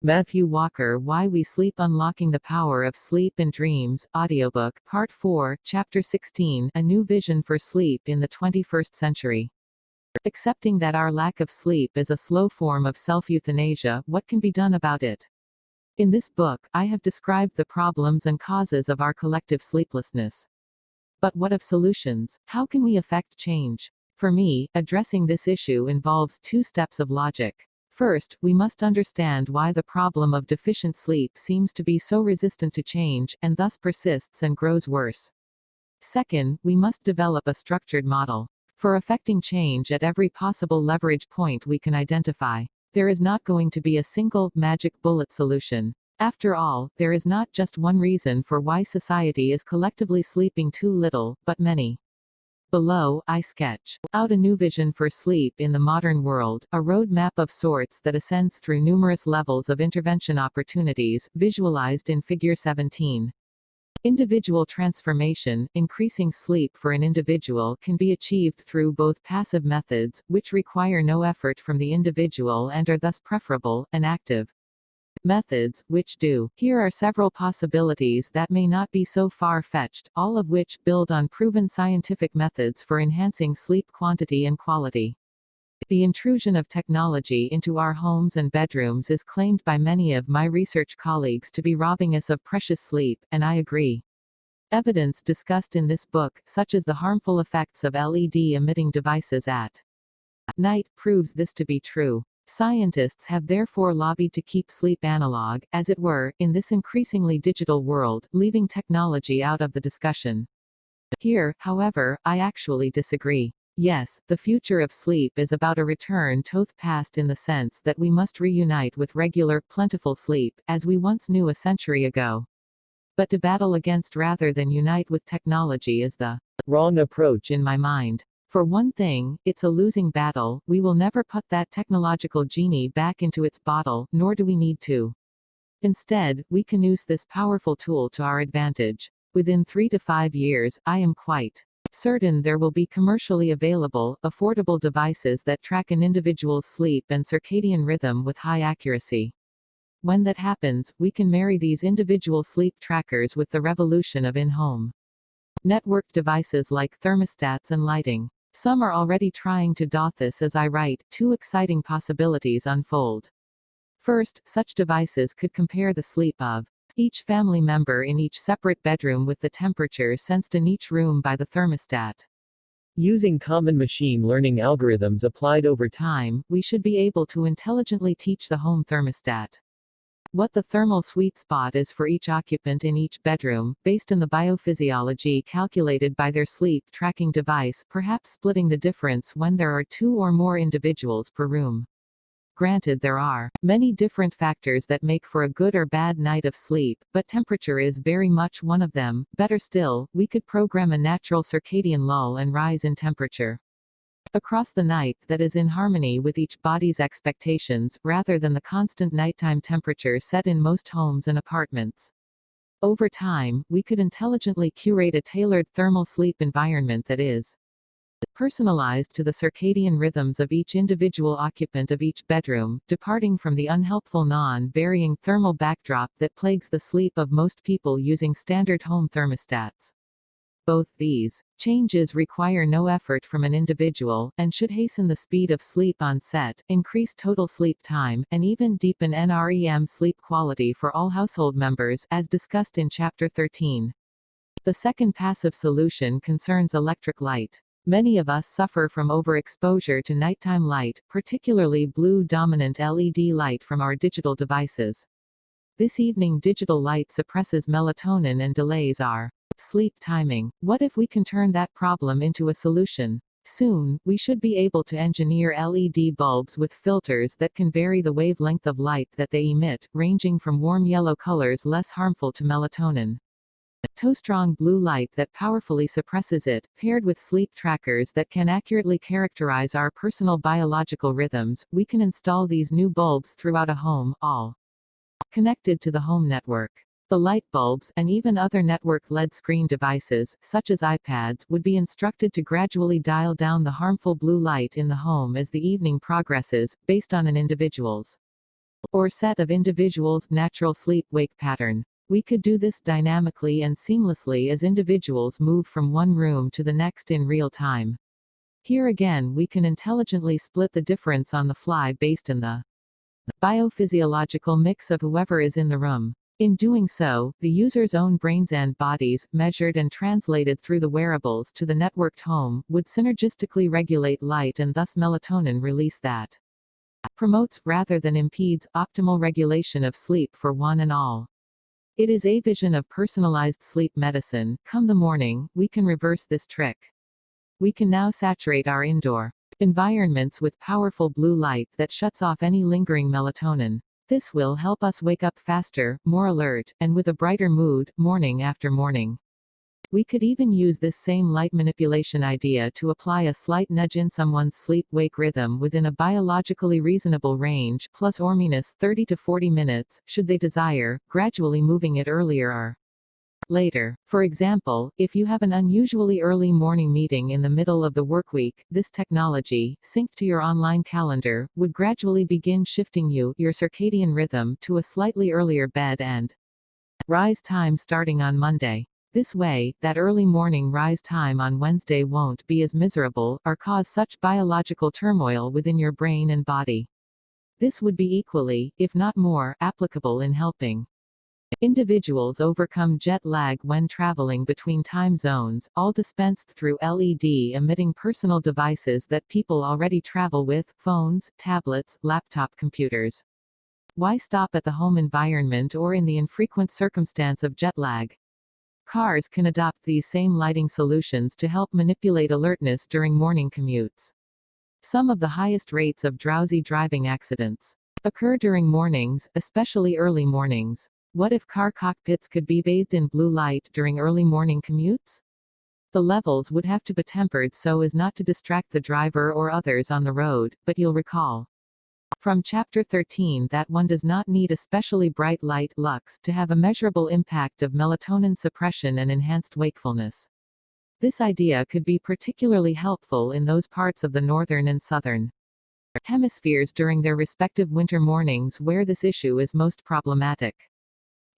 Matthew Walker, Why We Sleep: Unlocking the Power of Sleep and Dreams, Audiobook, Part 4, Chapter 16, A New Vision for Sleep in the 21st Century. Accepting that our lack of sleep is a slow form of self-euthanasia, what can be done about it? In this book, I have described the problems and causes of our collective sleeplessness. But what of solutions? How can we affect change? For me, addressing this issue involves two steps of logic. First, we must understand why the problem of deficient sleep seems to be so resistant to change, and thus persists and grows worse. Second, we must develop a structured model for affecting change at every possible leverage point we can identify. There is not going to be a single, magic bullet solution. After all, there is not just one reason for why society is collectively sleeping too little, but many. Below, I sketch out a new vision for sleep in the modern world, a roadmap of sorts that ascends through numerous levels of intervention opportunities, visualized in Figure 17. Individual transformation: increasing sleep for an individual can be achieved through both passive methods, which require no effort from the individual and are thus preferable, and active methods, which do. Here are several possibilities that may not be so far-fetched, all of which build on proven scientific methods for enhancing sleep quantity and quality. The intrusion of technology into our homes and bedrooms is claimed by many of my research colleagues to be robbing us of precious sleep, and I agree. Evidence discussed in this book, such as the harmful effects of LED-emitting devices at night, proves this to be true. Scientists have therefore lobbied to keep sleep analog, as it were, in this increasingly digital world, leaving technology out of the discussion. Here, however, I actually disagree. Yes, the future of sleep is about a return to the past in the sense that we must reunite with regular, plentiful sleep, as we once knew a century ago. But to battle against rather than unite with technology is the wrong approach in my mind. For one thing, it's a losing battle. We will never put that technological genie back into its bottle, nor do we need to. Instead, we can use this powerful tool to our advantage. Within 3 to 5 years, I am quite certain there will be commercially available, affordable devices that track an individual's sleep and circadian rhythm with high accuracy. When that happens, we can marry these individual sleep trackers with the revolution of in-home networked devices like thermostats and lighting. Some are already trying to do this as I write. Two exciting possibilities unfold. First, such devices could compare the sleep of each family member in each separate bedroom with the temperature sensed in each room by the thermostat. Using common machine learning algorithms applied over time, we should be able to intelligently teach the home thermostat what the thermal sweet spot is for each occupant in each bedroom, based on the biophysiology calculated by their sleep tracking device, perhaps splitting the difference when there are 2 or more individuals per room. Granted, there are many different factors that make for a good or bad night of sleep, but temperature is very much one of them. Better still, we could program a natural circadian lull and rise in temperature across the night that is in harmony with each body's expectations, rather than the constant nighttime temperature set in most homes and apartments. Over time, we could intelligently curate a tailored thermal sleep environment that is personalized to the circadian rhythms of each individual occupant of each bedroom, departing from the unhelpful non-varying thermal backdrop that plagues the sleep of most people using standard home thermostats. Both these changes require no effort from an individual, and should hasten the speed of sleep onset, increase total sleep time, and even deepen NREM sleep quality for all household members, as discussed in Chapter 13. The second passive solution concerns electric light. Many of us suffer from overexposure to nighttime light, particularly blue-dominant LED light from our digital devices. This evening digital light suppresses melatonin and delays our sleep timing. What if we can turn that problem into a solution? Soon, we should be able to engineer LED bulbs with filters that can vary the wavelength of light that they emit, ranging from warm yellow colors less harmful to melatonin to strong blue light that powerfully suppresses it, paired with sleep trackers that can accurately characterize our personal biological rhythms. We can install these new bulbs throughout a home, all connected to the home network. The light bulbs, and even other network LED screen devices, such as iPads, would be instructed to gradually dial down the harmful blue light in the home as the evening progresses, based on an individual's or set of individuals' natural sleep-wake pattern. We could do this dynamically and seamlessly as individuals move from one room to the next in real time. Here again, we can intelligently split the difference on the fly based on the biophysiological mix of whoever is in the room. In doing so, the user's own brains and bodies, measured and translated through the wearables to the networked home, would synergistically regulate light and thus melatonin release that promotes, rather than impedes, optimal regulation of sleep for one and all. It is a vision of personalized sleep medicine. Come the morning, we can reverse this trick. We can now saturate our indoor environments with powerful blue light that shuts off any lingering melatonin. This will help us wake up faster, more alert, and with a brighter mood, morning after morning. We could even use this same light manipulation idea to apply a slight nudge in someone's sleep-wake rhythm within a biologically reasonable range, plus or minus 30 to 40 minutes, should they desire, gradually moving it earlier or later. For example, if you have an unusually early morning meeting in the middle of the workweek, this technology, synced to your online calendar, would gradually begin shifting your circadian rhythm to a slightly earlier bed and rise time starting on Monday. This way, that early morning rise time on Wednesday won't be as miserable, or cause such biological turmoil within your brain and body. This would be equally, if not more, applicable in helping individuals overcome jet lag when traveling between time zones, all dispensed through LED-emitting personal devices that people already travel with: phones, tablets, laptop computers. Why stop at the home environment or in the infrequent circumstance of jet lag? Cars can adopt these same lighting solutions to help manipulate alertness during morning commutes. Some of the highest rates of drowsy driving accidents occur during mornings, especially early mornings. What if car cockpits could be bathed in blue light during early morning commutes? The levels would have to be tempered so as not to distract the driver or others on the road, but you'll recall from Chapter 13 that one does not need especially bright light lux to have a measurable impact of melatonin suppression and enhanced wakefulness. This idea could be particularly helpful in those parts of the northern and southern hemispheres during their respective winter mornings where this issue is most problematic.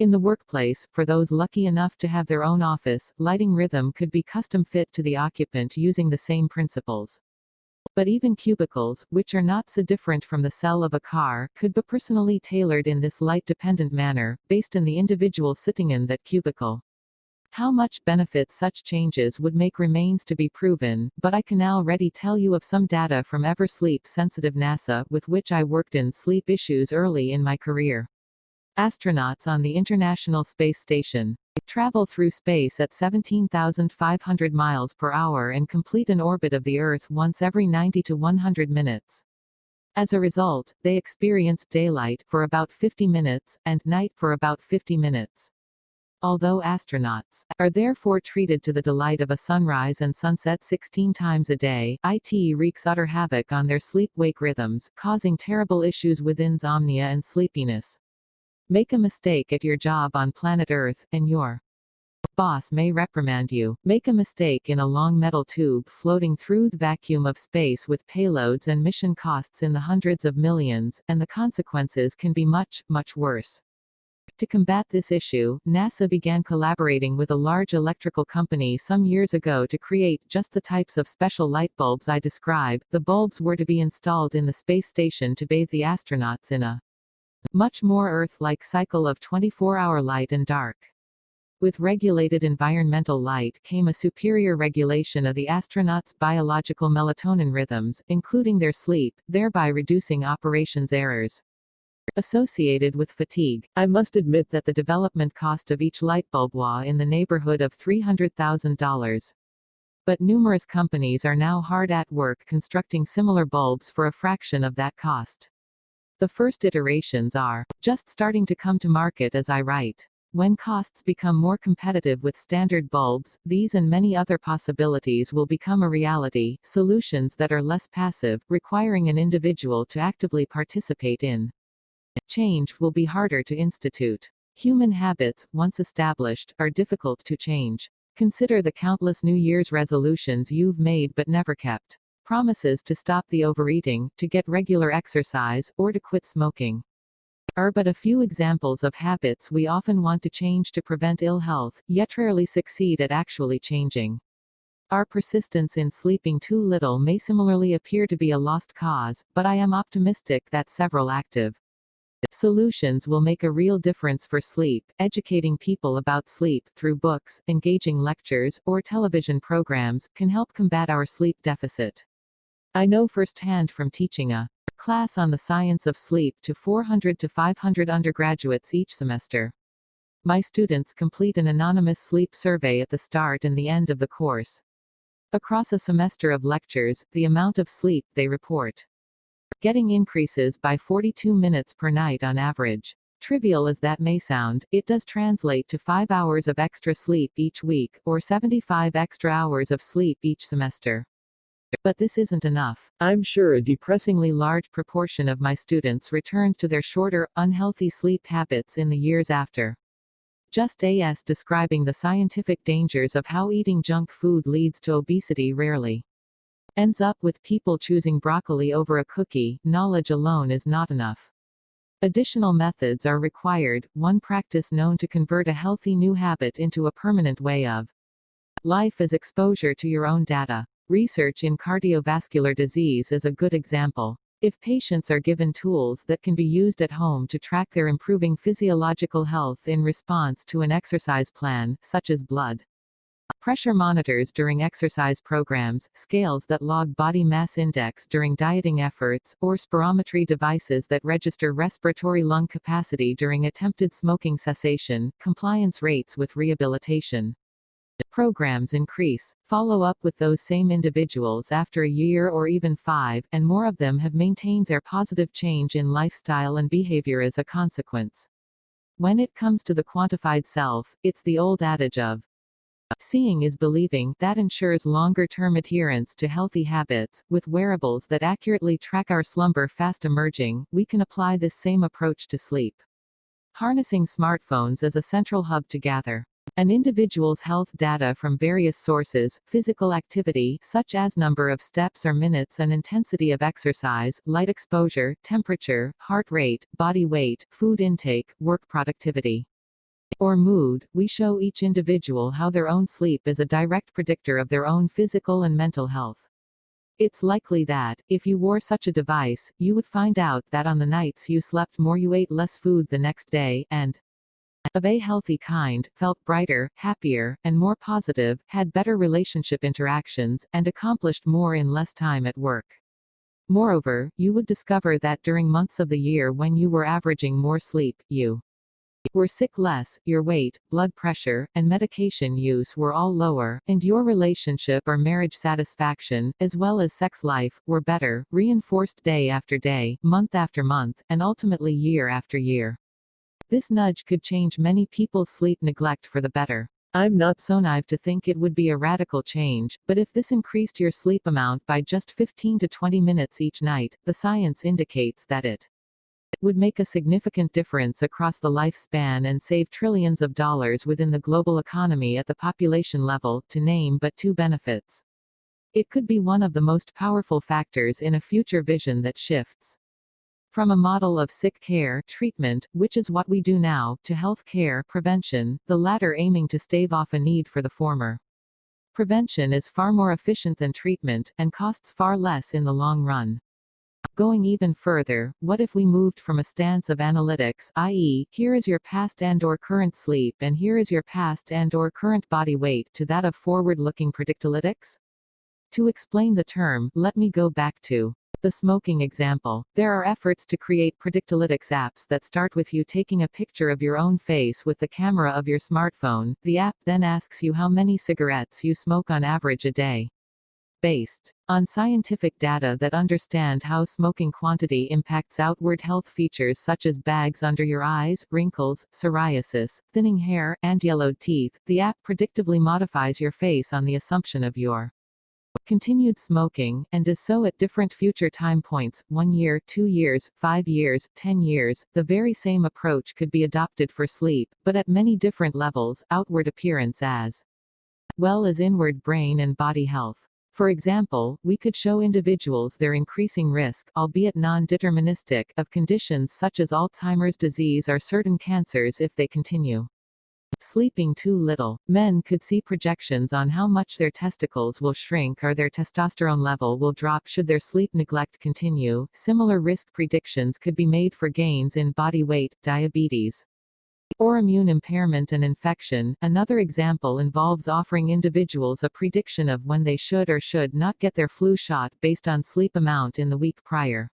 In the workplace, for those lucky enough to have their own office, lighting rhythm could be custom fit to the occupant using the same principles. But even cubicles, which are not so different from the cell of a car, could be personally tailored in this light-dependent manner, based on the individual sitting in that cubicle. How much benefit such changes would make remains to be proven, but I can already tell you of some data from ever sleep-sensitive NASA with which I worked in sleep issues early in my career. Astronauts on the International Space Station travel through space at 17,500 miles per hour and complete an orbit of the Earth once every 90 to 100 minutes. As a result, they experience daylight for about 50 minutes, and night for about 50 minutes. Although astronauts are therefore treated to the delight of a sunrise and sunset 16 times a day, it wreaks utter havoc on their sleep-wake rhythms, causing terrible issues with insomnia and sleepiness. Make a mistake at your job on planet Earth, and your boss may reprimand you. Make a mistake in a long metal tube floating through the vacuum of space with payloads and mission costs in the hundreds of millions, and the consequences can be much, much worse. To combat this issue, NASA began collaborating with a large electrical company some years ago to create just the types of special light bulbs I describe. The bulbs were to be installed in the space station to bathe the astronauts in a much more Earth-like cycle of 24-hour light and dark. With regulated environmental light came a superior regulation of the astronauts' biological melatonin rhythms, including their sleep, thereby reducing operations errors associated with fatigue. I must admit that the development cost of each light bulb was in the neighborhood of $300,000. But numerous companies are now hard at work constructing similar bulbs for a fraction of that cost. The first iterations are just starting to come to market as I write. When costs become more competitive with standard bulbs, these and many other possibilities will become a reality, solutions that are less passive, requiring an individual to actively participate in change will be harder to institute. Human habits, once established, are difficult to change. Consider the countless New Year's resolutions you've made but never kept. Promises to stop the overeating, to get regular exercise, or to quit smoking. are but a few examples of habits we often want to change to prevent ill health, yet rarely succeed at actually changing. Our persistence in sleeping too little may similarly appear to be a lost cause, but I am optimistic that several active solutions will make a real difference for sleep. Educating people about sleep through books, engaging lectures, or television programs can help combat our sleep deficit. I know firsthand from teaching a class on the science of sleep to 400 to 500 undergraduates each semester. My students complete an anonymous sleep survey at the start and the end of the course. Across a semester of lectures, the amount of sleep they report getting increases by 42 minutes per night on average. Trivial as that may sound, it does translate to 5 hours of extra sleep each week, or 75 extra hours of sleep each semester. But this isn't enough. I'm sure a depressingly large proportion of my students returned to their shorter, unhealthy sleep habits in the years after. Just as describing the scientific dangers of how eating junk food leads to obesity rarely ends up with people choosing broccoli over a cookie. Knowledge alone is not enough. Additional methods are required, one practice known to convert a healthy new habit into a permanent way of life is exposure to your own data. Research in cardiovascular disease is a good example. If patients are given tools that can be used at home to track their improving physiological health in response to an exercise plan, such as blood pressure monitors during exercise programs, scales that log body mass index during dieting efforts, or spirometry devices that register respiratory lung capacity during attempted smoking cessation, compliance rates with rehabilitation programs increase. Follow up with those same individuals after a year or even 5, and more of them have maintained their positive change in lifestyle and behavior as a consequence. When it comes to the quantified self, it's the old adage of seeing is believing that ensures longer-term adherence to healthy habits. With wearables that accurately track our slumber fast emerging, we can apply this same approach to sleep. Harnessing smartphones as a central hub to gather an individual's health data from various sources, physical activity such as number of steps or minutes and intensity of exercise, light exposure, temperature, heart rate, body weight, food intake, work productivity, or mood, we show each individual how their own sleep is a direct predictor of their own physical and mental health. It's likely that, if you wore such a device, you would find out that on the nights you slept more you ate less food the next day, and of a healthy kind, felt brighter, happier, and more positive, had better relationship interactions, and accomplished more in less time at work. Moreover, you would discover that during months of the year when you were averaging more sleep, you were sick less, your weight, blood pressure, and medication use were all lower, and your relationship or marriage satisfaction, as well as sex life, were better, reinforced day after day, month after month, and ultimately year after year. This nudge could change many people's sleep neglect for the better. I'm not so naive to think it would be a radical change, but if this increased your sleep amount by just 15 to 20 minutes each night, the science indicates that it would make a significant difference across the lifespan and save trillions of dollars within the global economy at the population level, to name but 2 benefits. It could be one of the most powerful factors in a future vision that shifts from a model of sick care, treatment, which is what we do now, to health care, prevention, the latter aiming to stave off a need for the former. Prevention is far more efficient than treatment, and costs far less in the long run. Going even further, what if we moved from a stance of analytics, i.e., here is your past and/or current sleep and here is your past and/or current body weight, to that of forward-looking predictalytics? To explain the term, let me go back to the smoking example. There are efforts to create predictalytics apps that start with you taking a picture of your own face with the camera of your smartphone. The app then asks you how many cigarettes you smoke on average a day. Based on scientific data that understand how smoking quantity impacts outward health features such as bags under your eyes, wrinkles, psoriasis, thinning hair, and yellowed teeth, the app predictively modifies your face on the assumption of your continued smoking, and does so at different future time points, 1 year, 2 years, 5 years, 10 years. The very same approach could be adopted for sleep, but at many different levels, outward appearance as well as inward brain and body health. For example, we could show individuals their increasing risk, albeit non-deterministic, of conditions such as Alzheimer's disease or certain cancers if they continue sleeping too little. Men could see projections on how much their testicles will shrink or their testosterone level will drop should their sleep neglect continue. Similar risk predictions could be made for gains in body weight, diabetes, or immune impairment and infection. Another example involves offering individuals a prediction of when they should or should not get their flu shot based on sleep amount in the week prior.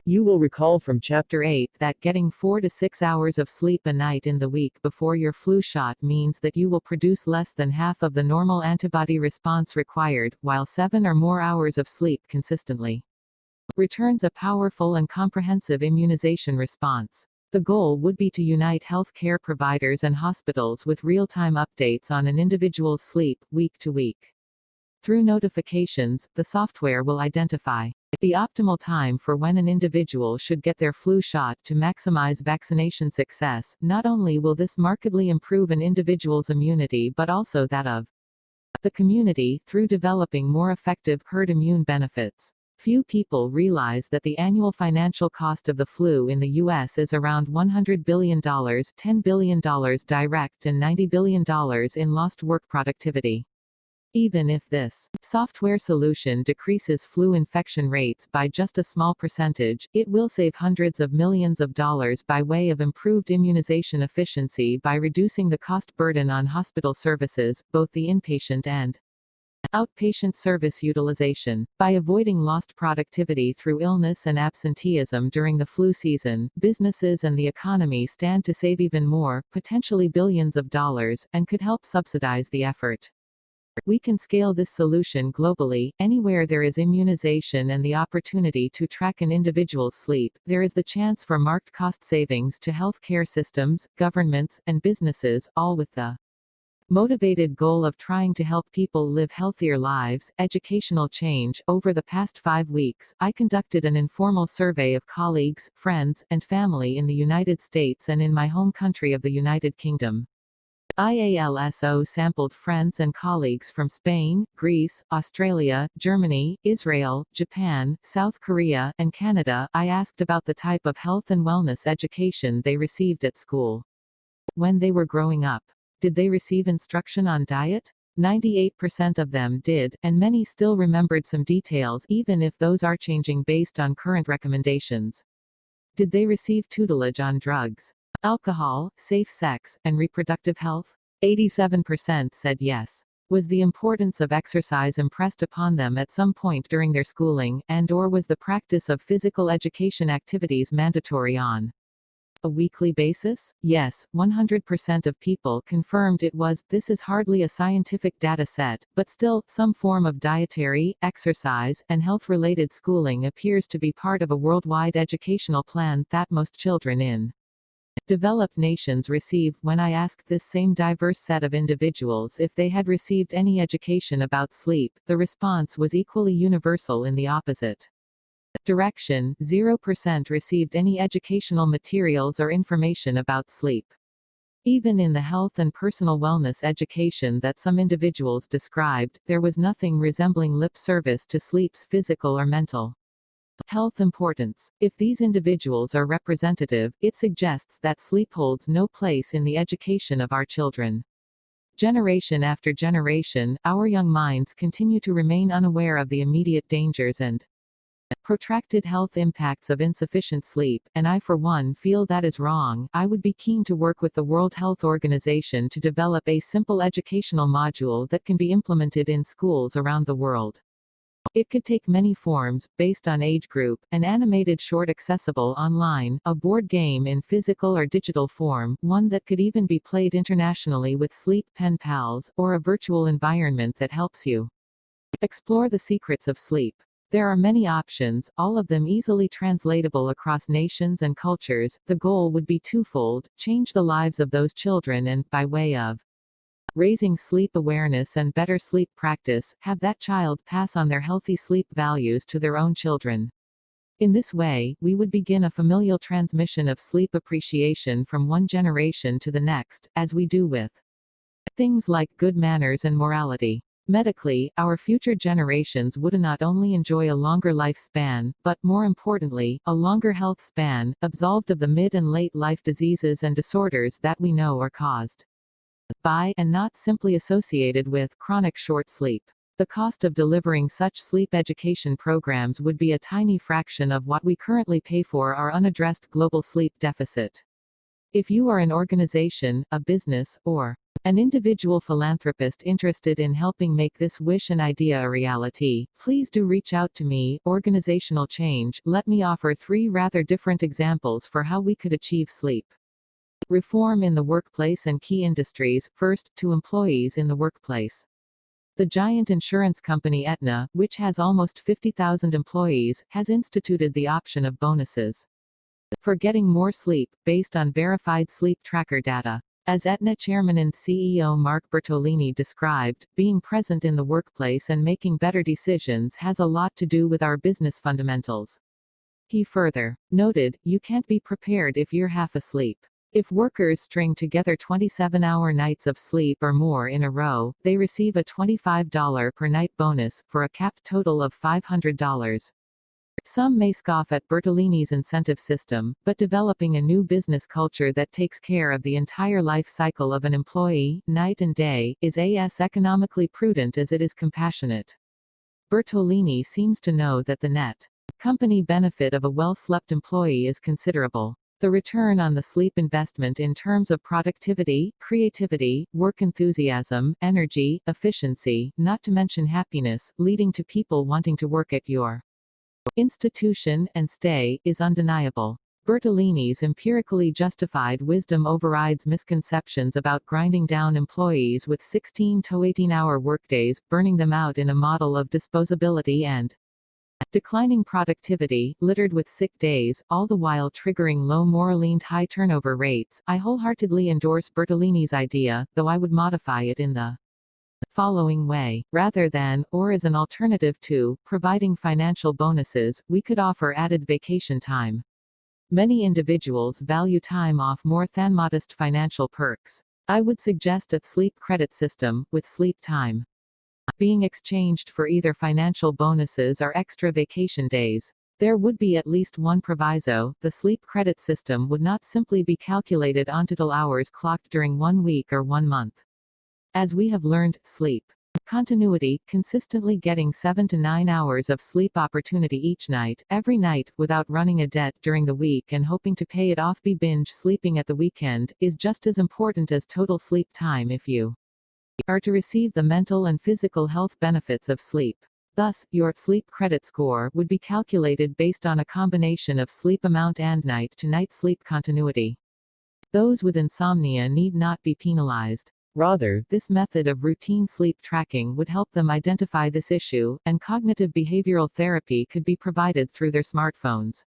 You will recall from Chapter 8 that getting 4 to 6 hours of sleep a night in the week before your flu shot means that you will produce less than half of the normal antibody response required, while 7 or more hours of sleep consistently returns a powerful and comprehensive immunization response. The goal would be to unite health care providers and hospitals with real-time updates on an individual's sleep, week to week. Through notifications, the software will identify the optimal time for when an individual should get their flu shot to maximize vaccination success. Not only will this markedly improve an individual's immunity but also that of the community, through developing more effective herd immune benefits. Few people realize that the annual financial cost of the flu in the U.S. is around $100 billion, $10 billion direct and $90 billion in lost work productivity. Even if this software solution decreases flu infection rates by just a small percentage, it will save hundreds of millions of dollars by way of improved immunization efficiency by reducing the cost burden on hospital services, both the inpatient and outpatient service utilization. By avoiding lost productivity through illness and absenteeism during the flu season, businesses and the economy stand to save even more, potentially billions of dollars, and could help subsidize the effort. We can scale this solution globally. Anywhere there is immunization and the opportunity to track an individual's sleep, there is the chance for marked cost savings to healthcare systems, governments, and businesses, all with the motivated goal of trying to help people live healthier lives. Educational change. Over the past 5 weeks, I conducted an informal survey of colleagues, friends, and family in the United States and in my home country of the United Kingdom. I also sampled friends and colleagues from Spain, Greece, Australia, Germany, Israel, Japan, South Korea, and Canada. I asked about the type of health and wellness education they received at school when they were growing up. Did they receive instruction on diet? 98% of them did, and many still remembered some details, even if those are changing based on current recommendations. Did they receive tutelage on drugs, alcohol, safe sex, and reproductive health? 87% said yes. Was the importance of exercise impressed upon them at some point during their schooling, and/or was the practice of physical education activities mandatory on a weekly basis? Yes, 100% of people confirmed it was. This is hardly a scientific data set, but still, some form of dietary, exercise, and health-related schooling appears to be part of a worldwide educational plan that most children in developed nations receive. When I asked this same diverse set of individuals if they had received any education about sleep, the response was equally universal in the opposite direction. 0% received any educational materials or information about sleep. Even in the health and personal wellness education that some individuals described, there was nothing resembling lip service to sleep's physical or mental health importance. If these individuals are representative, it suggests that sleep holds no place in the education of our children. Generation after generation, our young minds continue to remain unaware of the immediate dangers and protracted health impacts of insufficient sleep, and I for one feel that is wrong. I would be keen to work with the World Health Organization to develop a simple educational module that can be implemented in schools around the world. It could take many forms, based on age group, an animated short accessible online, a board game in physical or digital form, one that could even be played internationally with sleep pen pals, or a virtual environment that helps you explore the secrets of sleep. There are many options, all of them easily translatable across nations and cultures. The goal would be twofold: change the lives of those children and, by way of raising sleep awareness and better sleep practice, have that child pass on their healthy sleep values to their own children. In this way, we would begin a familial transmission of sleep appreciation from one generation to the next, as we do with things like good manners and morality. Medically, our future generations would not only enjoy a longer lifespan, but, more importantly, a longer health span, absolved of the mid and late life diseases and disorders that we know are caused by, and not simply associated with, chronic short sleep. The cost of delivering such sleep education programs would be a tiny fraction of what we currently pay for our unaddressed global sleep deficit. If you are an organization, a business, or an individual philanthropist interested in helping make this wish and idea a reality, please do reach out to me. Organizational change. Let me offer 3 rather different examples for how we could achieve sleep reform in the workplace and key industries. First, to employees in the workplace. The giant insurance company Aetna, which has almost 50,000 employees, has instituted the option of bonuses for getting more sleep, based on verified sleep tracker data. As Aetna chairman and CEO Mark Bertolini described, being present in the workplace and making better decisions has a lot to do with our business fundamentals. He further noted, you can't be prepared if you're half asleep. If workers string together 27-hour nights of sleep or more in a row, they receive a $25 per night bonus, for a capped total of $500. Some may scoff at Bertolini's incentive system, but developing a new business culture that takes care of the entire life cycle of an employee, night and day, is as economically prudent as it is compassionate. Bertolini seems to know that the net company benefit of a well-slept employee is considerable. The return on the sleep investment in terms of productivity, creativity, work enthusiasm, energy, efficiency, not to mention happiness, leading to people wanting to work at your institution and stay, is undeniable. Bertolini's empirically justified wisdom overrides misconceptions about grinding down employees with 16 to 18-hour workdays, burning them out in a model of disposability and declining productivity, littered with sick days, all the while triggering low moraligned high turnover rates. I wholeheartedly endorse Bertolini's idea, though I would modify it in the following way. Rather than, or as an alternative to, providing financial bonuses, we could offer added vacation time. Many individuals value time off more than modest financial perks. I would suggest a sleep credit system, with sleep time being exchanged for either financial bonuses or extra vacation days. There would be at least one proviso: the sleep credit system would not simply be calculated on total hours clocked during 1 week or 1 month. As we have learned, sleep continuity, consistently getting 7 to 9 hours of sleep opportunity each night, every night, without running a debt during the week and hoping to pay it off by binge sleeping at the weekend, is just as important as total sleep time if you are to receive the mental and physical health benefits of sleep. Thus, your sleep credit score would be calculated based on a combination of sleep amount and night-to-night sleep continuity. Those with insomnia need not be penalized. Rather, this method of routine sleep tracking would help them identify this issue, and cognitive behavioral therapy could be provided through their smartphones.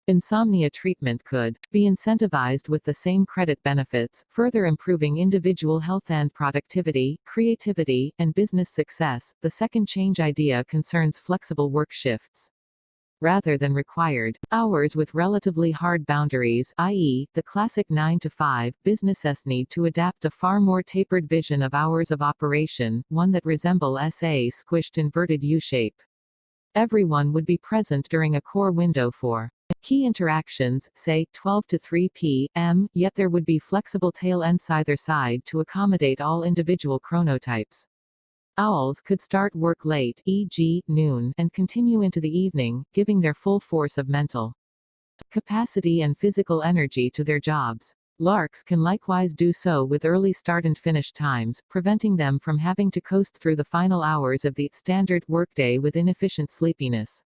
Insomnia treatment could be incentivized with the same credit benefits, further improving individual health and productivity, creativity, and business success. The second change idea concerns flexible work shifts rather than required hours with relatively hard boundaries, i.e., the classic 9 to 5. Businesses need to adapt a far more tapered vision of hours of operation, one that resemble a squished inverted U-shape. Everyone would be present during a core window for key interactions, say 12 to 3 p.m., yet there would be flexible tail ends either side to accommodate all individual chronotypes. Owls could start work late, e.g., noon, and continue into the evening, giving their full force of mental capacity and physical energy to their jobs. Larks can likewise do so with early start and finish times, preventing them from having to coast through the final hours of the standard workday with inefficient sleepiness.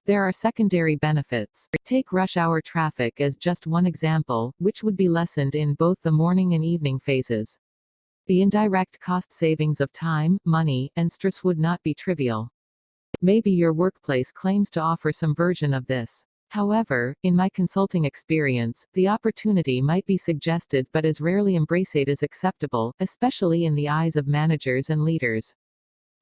There are secondary benefits. Take rush hour traffic as just one example, which would be lessened in both the morning and evening phases. The indirect cost savings of time, money, and stress would not be trivial. Maybe your workplace claims to offer some version of this. However, in my consulting experience, the opportunity might be suggested but is rarely embraced as acceptable, especially in the eyes of managers and leaders.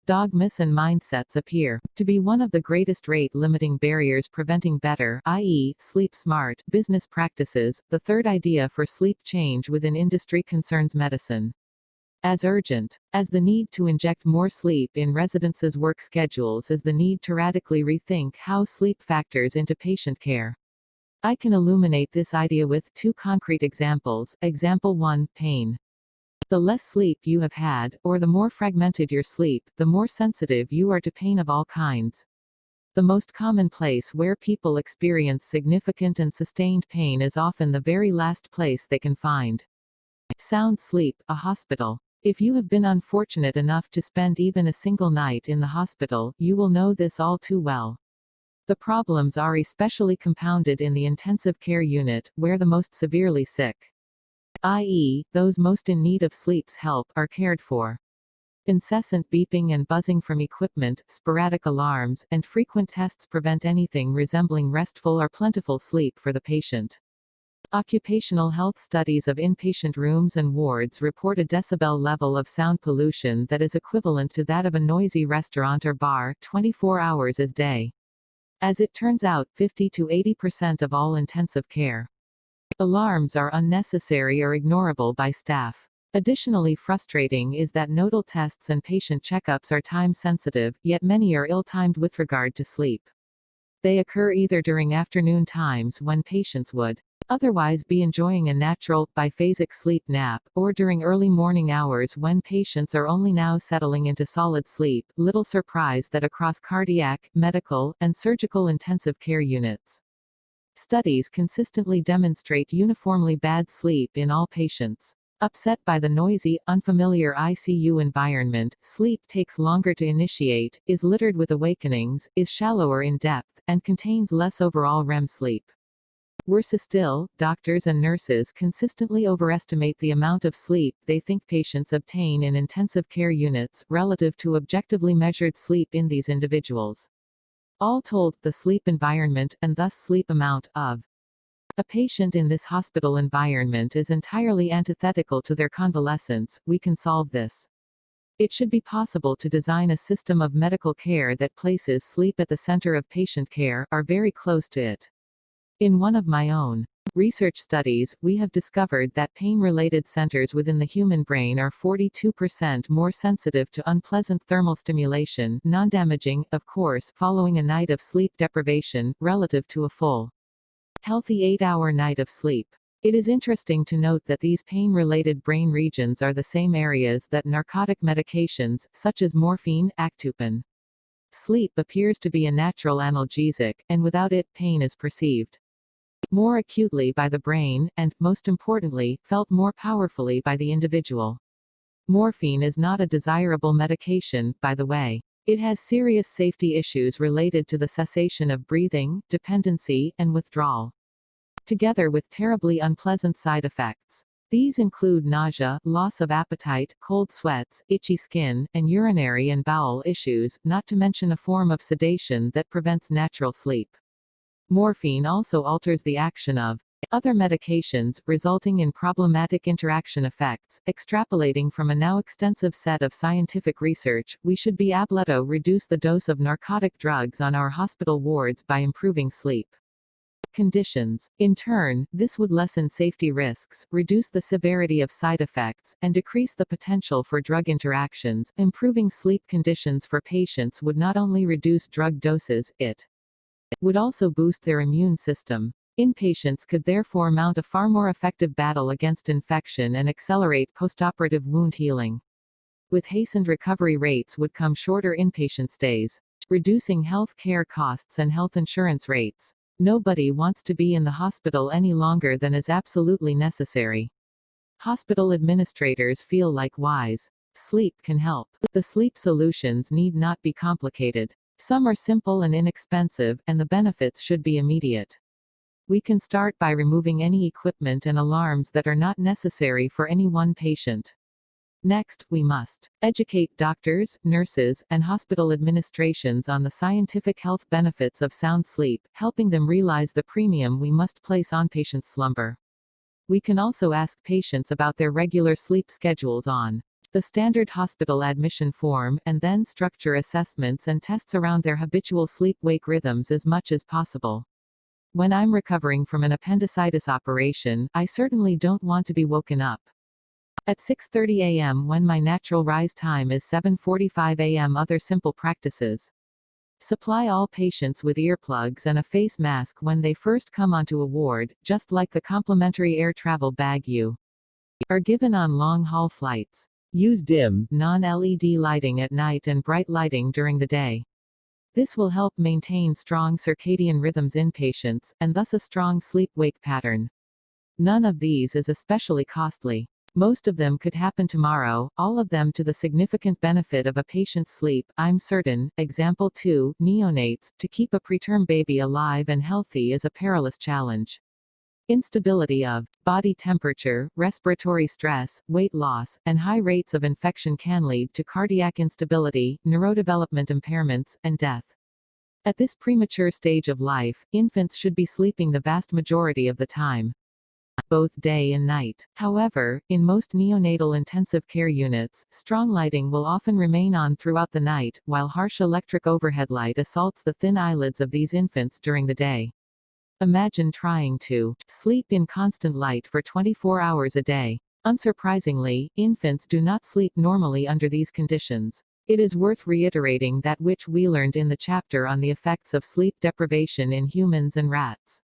Dogmas and mindsets appear to be one of the greatest rate-limiting barriers preventing better, i.e., sleep smart, business practices. The third idea for sleep change within industry concerns medicine. as urgent as the need to inject more sleep in residents' work schedules is the need to radically rethink how sleep factors into patient care. I can illuminate this idea with two concrete examples. Example 1, pain. The less sleep you have had, or the more fragmented your sleep, the more sensitive you are to pain of all kinds. The most common place where people experience significant and sustained pain is often the very last place they can find. Sound sleep, a hospital. If you have been unfortunate enough to spend even a single night in the hospital, you will know this all too well. The problems are especially compounded in the intensive care unit, where the most severely sick, i.e., those most in need of sleep's help, are cared for. Incessant beeping and buzzing from equipment, sporadic alarms, and frequent tests prevent anything resembling restful or plentiful sleep for the patient. Occupational health studies of inpatient rooms and wards report a decibel level of sound pollution that is equivalent to that of a noisy restaurant or bar 24 hours a day. As it turns out, 50 to 80% of all intensive care alarms are unnecessary or ignorable by staff. Additionally frustrating is that nodal tests and patient checkups are time-sensitive, yet many are ill-timed with regard to sleep. They occur either during afternoon times when patients would otherwise be enjoying a natural, biphasic sleep nap, or during early morning hours when patients are only now settling into solid sleep. Little surprise that across cardiac, medical, and surgical intensive care units, studies consistently demonstrate uniformly bad sleep in all patients. Upset by the noisy, unfamiliar ICU environment, sleep takes longer to initiate, is littered with awakenings, is shallower in depth, and contains less overall REM sleep. Worse still, doctors and nurses consistently overestimate the amount of sleep they think patients obtain in intensive care units, relative to objectively measured sleep in these individuals. All told, the sleep environment, and thus sleep amount, of a patient in this hospital environment is entirely antithetical to their convalescence. We can solve this. It should be possible to design a system of medical care that places sleep at the center of patient care, or very close to it. In one of my own research studies, we have discovered that pain-related centers within the human brain are 42% more sensitive to unpleasant thermal stimulation, non-damaging, of course, following a night of sleep deprivation, relative to a full, healthy 8-hour night of sleep. It is interesting to note that these pain-related brain regions are the same areas that narcotic medications, such as morphine, act upon. Sleep appears to be a natural analgesic, and without it, pain is perceived more acutely by the brain, and, most importantly, felt more powerfully by the individual. Morphine is not a desirable medication, by the way. It has serious safety issues related to the cessation of breathing, dependency, and withdrawal, together with terribly unpleasant side effects. These include nausea, loss of appetite, cold sweats, itchy skin, and urinary and bowel issues, not to mention a form of sedation that prevents natural sleep. Morphine also alters the action of other medications, resulting in problematic interaction effects. Extrapolating from a now extensive set of scientific research, we should be able to reduce the dose of narcotic drugs on our hospital wards by improving sleep conditions. In turn, this would lessen safety risks, reduce the severity of side effects, and decrease the potential for drug interactions. Improving sleep conditions for patients would not only reduce drug doses, it would also boost their immune system. Inpatients could therefore mount a far more effective battle against infection and accelerate postoperative wound healing. With hastened recovery rates would come shorter inpatient stays, reducing health care costs and health insurance rates. Nobody wants to be in the hospital any longer than is absolutely necessary. Hospital administrators feel like wise. Sleep can help. The sleep solutions need not be complicated. Some are simple and inexpensive, and the benefits should be immediate. We can start by removing any equipment and alarms that are not necessary for any one patient. Next, we must educate doctors, nurses, and hospital administrations on the scientific health benefits of sound sleep, helping them realize the premium we must place on patients' slumber. We can also ask patients about their regular sleep schedules on the standard hospital admission form, and then structure assessments and tests around their habitual sleep-wake rhythms as much as possible. When I'm recovering from an appendicitis operation, I certainly don't want to be woken up At 6:30 a.m. when my natural rise time is 7:45 a.m. Other simple practices. Supply all patients with earplugs and a face mask when they first come onto a ward, just like the complimentary air travel bag you are given on long-haul flights. Use dim, non-LED lighting at night and bright lighting during the day. This will help maintain strong circadian rhythms in patients, and thus a strong sleep-wake pattern. None of these is especially costly. Most of them could happen tomorrow, all of them to the significant benefit of a patient's sleep, I'm certain. Example 2, neonates. To keep a preterm baby alive and healthy is a perilous challenge. Instability of body temperature, respiratory stress, weight loss, and high rates of infection can lead to cardiac instability, neurodevelopment impairments, and death. At this premature stage of life, infants should be sleeping the vast majority of the time, both day and night. However, in most neonatal intensive care units, strong lighting will often remain on throughout the night, while harsh electric overhead light assaults the thin eyelids of these infants during the day. Imagine trying to sleep in constant light for 24 hours a day. Unsurprisingly, infants do not sleep normally under these conditions. It is worth reiterating that which we learned in the chapter on the effects of sleep deprivation in humans and rats.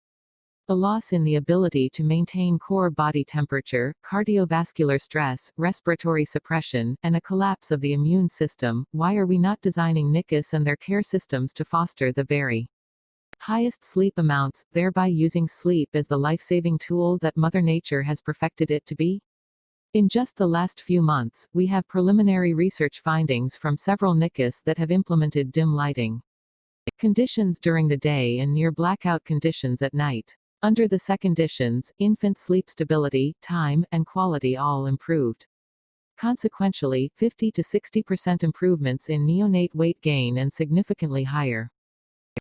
A loss in the ability to maintain core body temperature, cardiovascular stress, respiratory suppression, and a collapse of the immune system. Why are we not designing NICUs and their care systems to foster the very highest sleep amounts, thereby using sleep as the life-saving tool that Mother Nature has perfected it to be? In just the last few months, we have preliminary research findings from several NICUs that have implemented dim lighting conditions during the day and near blackout conditions at night. Under the conditions, infant sleep stability, time, and quality all improved. Consequentially, 50 to 60% improvements in neonate weight gain and significantly higher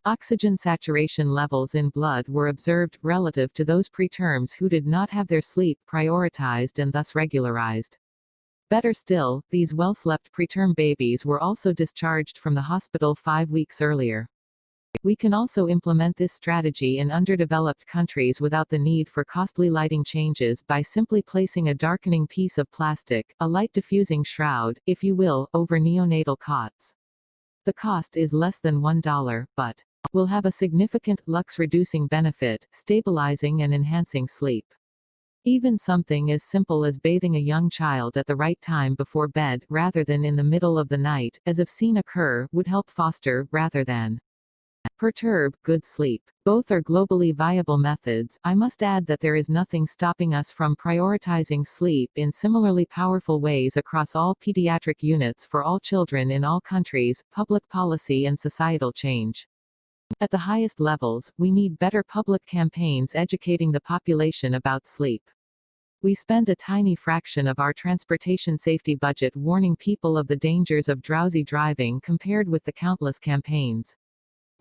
oxygen saturation levels in blood were observed, relative to those preterms who did not have their sleep prioritized and thus regularized. Better still, these well-slept preterm babies were also discharged from the hospital 5 weeks earlier. We can also implement this strategy in underdeveloped countries without the need for costly lighting changes by simply placing a darkening piece of plastic, a light diffusing shroud, if you will, over neonatal cots. The cost is less than $1, but will have a significant, lux-reducing benefit, stabilizing and enhancing sleep. Even something as simple as bathing a young child at the right time before bed, rather than in the middle of the night, as I've seen occur, would help foster, rather than perturb, good sleep. Both are globally viable methods. I must add that there is nothing stopping us from prioritizing sleep in similarly powerful ways across all pediatric units for all children in all countries, public policy and societal change. At the highest levels, we need better public campaigns educating the population about sleep. We spend a tiny fraction of our transportation safety budget warning people of the dangers of drowsy driving compared with the countless campaigns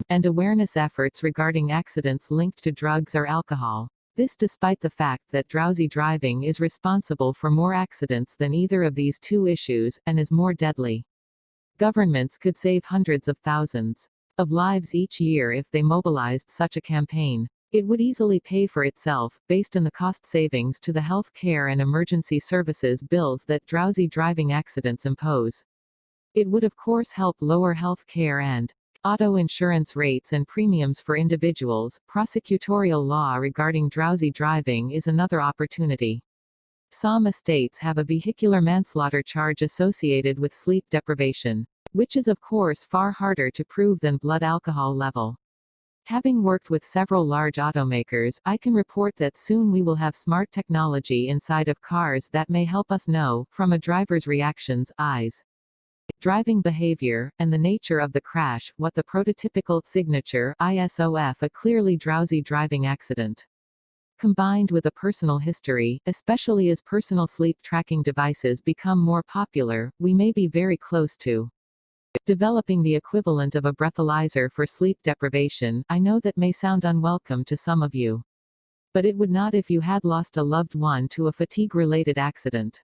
and awareness efforts regarding accidents linked to drugs or alcohol. This despite the fact that drowsy driving is responsible for more accidents than either of these two issues, and is more deadly. Governments could save hundreds of thousands of lives each year if they mobilized such a campaign. It would easily pay for itself, based on the cost savings to the health care and emergency services bills that drowsy driving accidents impose. It would of course help lower health care and auto insurance rates and premiums for individuals. Prosecutorial law regarding drowsy driving is another opportunity. Some states have a vehicular manslaughter charge associated with sleep deprivation, which is of course far harder to prove than blood alcohol level. Having worked with several large automakers, I can report that soon we will have smart technology inside of cars that may help us know, from a driver's reactions, eyes, driving behavior, and the nature of the crash, what the prototypical signature ISOF a clearly drowsy driving accident. Combined with a personal history, especially as personal sleep tracking devices become more popular, we may be very close to developing the equivalent of a breathalyzer for sleep deprivation. I know that may sound unwelcome to some of you, but it would not if you had lost a loved one to a fatigue-related accident.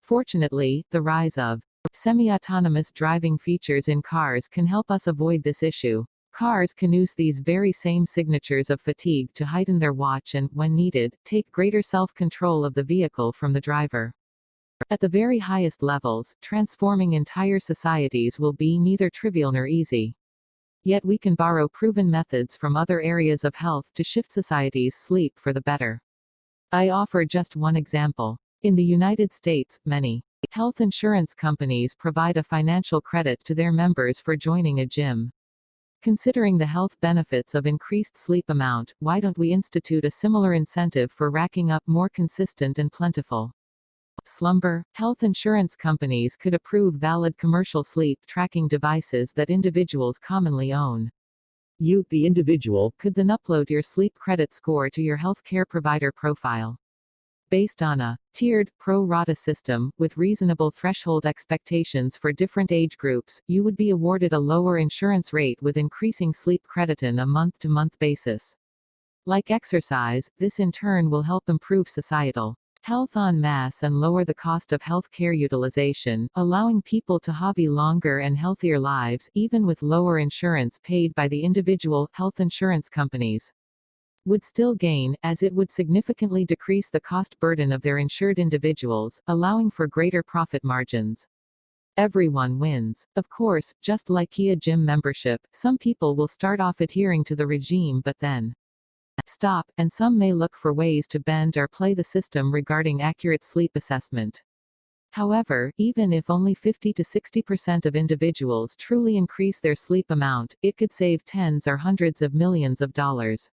Fortunately, the rise of semi-autonomous driving features in cars can help us avoid this issue. Cars can use these very same signatures of fatigue to heighten their watch and, when needed, take greater self-control of the vehicle from the driver. At the very highest levels, transforming entire societies will be neither trivial nor easy. Yet we can borrow proven methods from other areas of health to shift society's sleep for the better. I offer just one example. In the United States, many health insurance companies provide a financial credit to their members for joining a gym. Considering the health benefits of increased sleep amount, why don't we institute a similar incentive for racking up more consistent and plentiful slumber? Health insurance companies could approve valid commercial sleep tracking devices that individuals commonly own. You, the individual, could then upload your sleep credit score to your healthcare provider profile. Based on a tiered, pro-rata system, with reasonable threshold expectations for different age groups, you would be awarded a lower insurance rate with increasing sleep credit on a month-to-month basis. Like exercise, this in turn will help improve societal health en masse and lower the cost of healthcare utilization, allowing people to have longer and healthier lives, even with lower insurance paid by the individual health insurance companies. Would still gain, as it would significantly decrease the cost burden of their insured individuals, allowing for greater profit margins. Everyone wins. Of course, just like Kia gym membership, some people will start off adhering to the regime but then stop, and some may look for ways to bend or play the system regarding accurate sleep assessment. However, even if only 50 to 60% of individuals truly increase their sleep amount, it could save tens or hundreds of millions of dollars.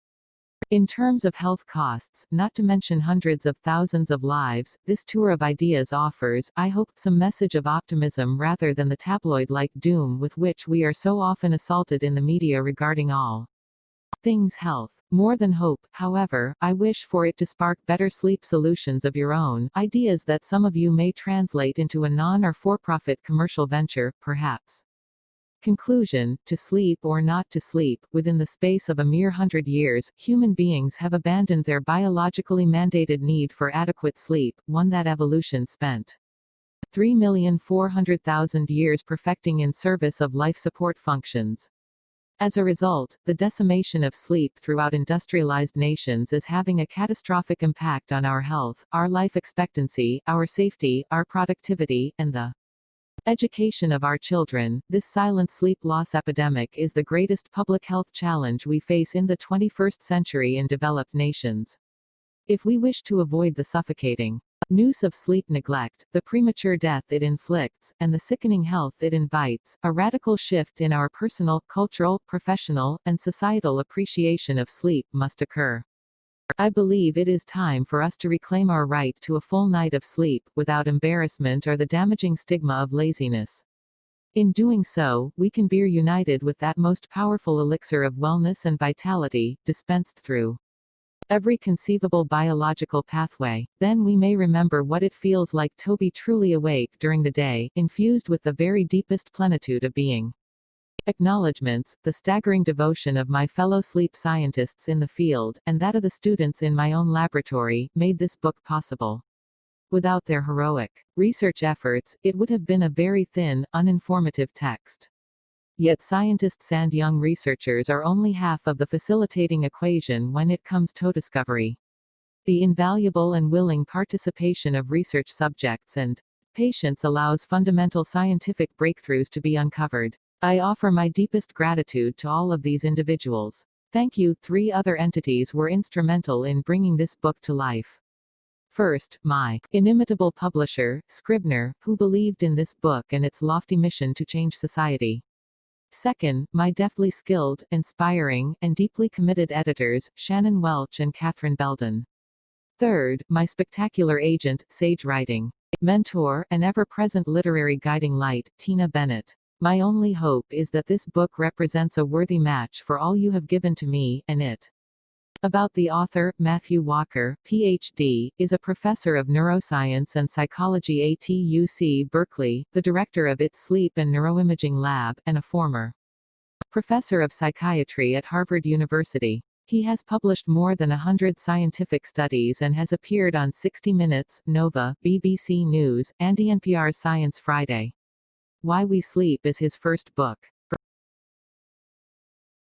In terms of health costs, not to mention hundreds of thousands of lives, this tour of ideas offers, I hope, some message of optimism rather than the tabloid-like doom with which we are so often assaulted in the media regarding all things health. More than hope, however, I wish for it to spark better sleep solutions of your own, ideas that some of you may translate into a non- or for-profit commercial venture, perhaps. Conclusion: to sleep or not to sleep, within the space of a mere 100 years, human beings have abandoned their biologically mandated need for adequate sleep, one that evolution spent 3,400,000 years perfecting in service of life support functions. As a result, the decimation of sleep throughout industrialized nations is having a catastrophic impact on our health, our life expectancy, our safety, our productivity, and the education of our children. This silent sleep loss epidemic is the greatest public health challenge we face in the 21st century in developed nations. If we wish to avoid the suffocating noose of sleep neglect, the premature death it inflicts, and the sickening health it invites, a radical shift in our personal, cultural, professional, and societal appreciation of sleep must occur. I believe it is time for us to reclaim our right to a full night of sleep, without embarrassment or the damaging stigma of laziness. In doing so, we can be reunited with that most powerful elixir of wellness and vitality, dispensed through every conceivable biological pathway. Then we may remember what it feels like to be truly awake during the day, infused with the very deepest plenitude of being. Acknowledgements: the staggering devotion of my fellow sleep scientists in the field, and that of the students in my own laboratory, made this book possible. Without their heroic research efforts, it would have been a very thin, uninformative text. Yet scientists and young researchers are only half of the facilitating equation when it comes to discovery. The invaluable and willing participation of research subjects and patients allows fundamental scientific breakthroughs to be uncovered. I offer my deepest gratitude to all of these individuals. Thank you. 3 other entities were instrumental in bringing this book to life. First, my inimitable publisher, Scribner, who believed in this book and its lofty mission to change society. Second, my deftly skilled, inspiring, and deeply committed editors, Shannon Welch and Catherine Belden. Third, my spectacular agent, sage writing mentor, and ever-present literary guiding light, Tina Bennett. My only hope is that this book represents a worthy match for all you have given to me, and it. About the author, Matthew Walker, Ph.D., is a professor of neuroscience and psychology at UC Berkeley, the director of its sleep and neuroimaging lab, and a former professor of psychiatry at Harvard University. He has published more than 100 scientific studies and has appeared on 60 Minutes, Nova, BBC News, and NPR's Science Friday. Why We Sleep is his first book.